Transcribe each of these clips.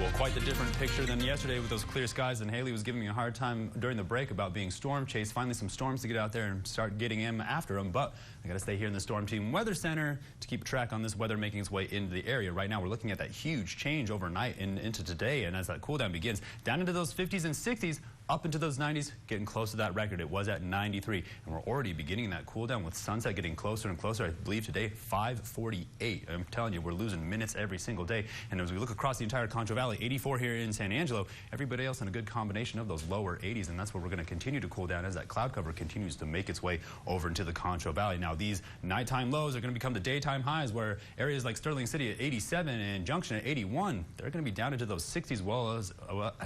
Well, quite the different picture than yesterday with those clear skies, and Haley was giving me a hard time during the break about being storm chased. Finally, some storms to get out there and start getting him after them, but I got to stay here in the Storm Team Weather Center to keep track on this weather making its way into the area. Right now, we're looking at that huge change overnight and into today, and as that cool down begins, down into those 50s and 60s, up into those 90s, getting close to that record. It was at 93, and we're already beginning that cool down with sunset getting closer and closer. I believe today, 5:48. I'm telling you, we're losing minutes every single day. And as we look across the entire Concho Valley, 84 here in San Angelo, everybody else in a good combination of those lower 80s, and that's where we're going to continue to cool down as that cloud cover continues to make its way over into the Concho Valley. Now, these nighttime lows are going to become the daytime highs, where areas like Sterling City at 87 and Junction at 81, they're going to be down into those 60s,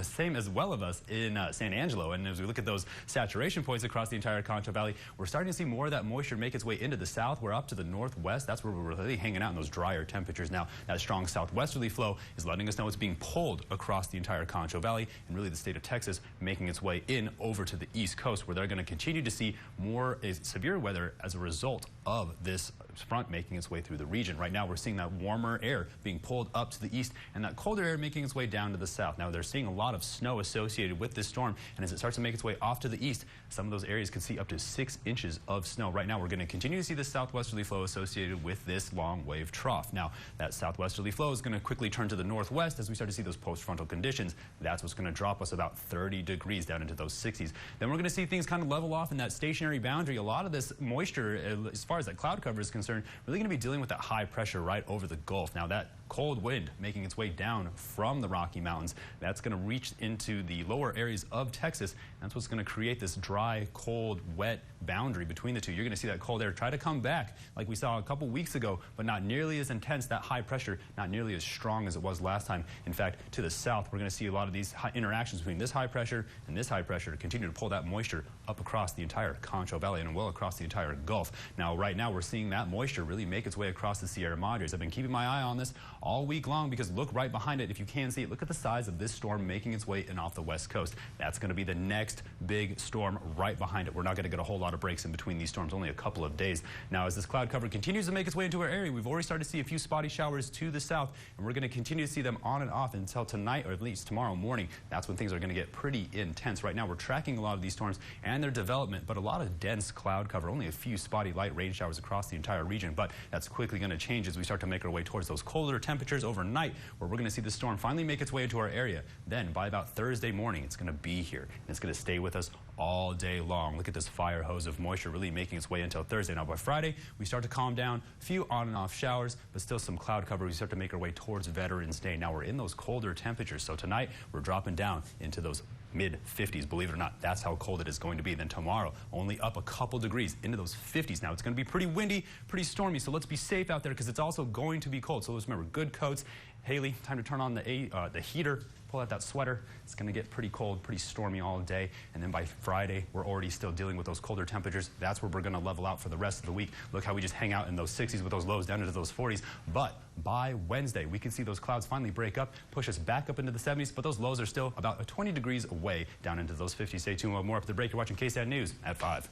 same as well of us in San Angelo. And as we look at those saturation points across the entire Concho Valley, we're starting to see more of that moisture make its way into the south. We're up to the northwest. That's where we're really hanging out in those drier temperatures now. That strong southwesterly flow is letting us know it's being pulled across the entire Concho Valley and really the state of Texas, making its way in over to the east coast, where they're going to continue to see more severe weather as a result of this front making its way through the region. Right now, we're seeing that warmer air being pulled up to the east and that colder air making its way down to the south. Now, they're seeing a lot of snow associated with this storm, and as it starts to make its way off to the east, some of those areas can see up to 6 inches of snow. Right now, we're going to continue to see this southwesterly flow associated with this long wave trough. Now, that southwesterly flow is going to quickly turn to the northwest as we start to see those post-frontal conditions. That's what's going to drop us about 30 degrees down into those 60s. Then we're going to see things kind of level off in that stationary boundary. A lot of this moisture, as far as that cloud cover is concerned, really going to be dealing with that high pressure right over the Gulf. Now, that cold wind making its way down from the Rocky Mountains, that's going to reach into the lower areas of Texas. That's what's going to create this dry, cold, wet boundary between the two. You're going to see that cold air try to come back like we saw a couple weeks ago, but not nearly as intense. That high pressure not nearly as strong as it was last time. In fact, to the south, we're going to see a lot of these interactions between this high pressure and this high pressure to continue to pull that moisture up across the entire Concho Valley and well across the entire Gulf. Now, right now, we're seeing that moisture really make its way across the Sierra Madres. I've been keeping my eye on this all week long because look right behind it. If you can see it, look at the size of this storm making its way in off the west coast. That's going to be the next big storm right behind it. We're not going to get a whole lot of breaks in between these storms, only a couple of days. Now, as this cloud cover continues to make its way into our area, we've already started to see a few spotty showers to the south, and we're going to continue to see them on and off until tonight, or at least tomorrow morning. That's when things are going to get pretty intense. Right now, we're tracking a lot of these storms and their development, but a lot of dense cloud cover, only a few spotty light rain showers across the entire region, but that's quickly going to change as we start to make our way towards those colder temperatures overnight, where we're going to see the storm finally make its way into our area. Then, by about Thursday morning, it's going to be here, and it's going to stay with us all day long. Look at this fire hose of moisture really making its way until Thursday. Now, by Friday, we start to calm down, a few on and off showers, but still some cloud cover. We start to make our way towards Veterans Day. Now, we're in those colder temperatures, so tonight, we're dropping down into those mid-50s. Believe it or not, that's how cold it is going to be. Then tomorrow, only up a couple degrees into those 50s. Now, it's going to be pretty windy, pretty stormy, so let's be safe out there because it's also going to be cold. So let's remember, good coats. Haley, time to turn on the heater, pull out that sweater. It's going to get pretty cold, pretty stormy all day. And then by Friday, we're already still dealing with those colder temperatures. That's where we're going to level out for the rest of the week. Look how we just hang out in those 60s with those lows down into those 40s. But by Wednesday, we can see those clouds finally break up, push us back up into the 70s, but those lows are still about 20 degrees away down into those 50s. Stay tuned. More up at the break. You're watching KSAN News at 5.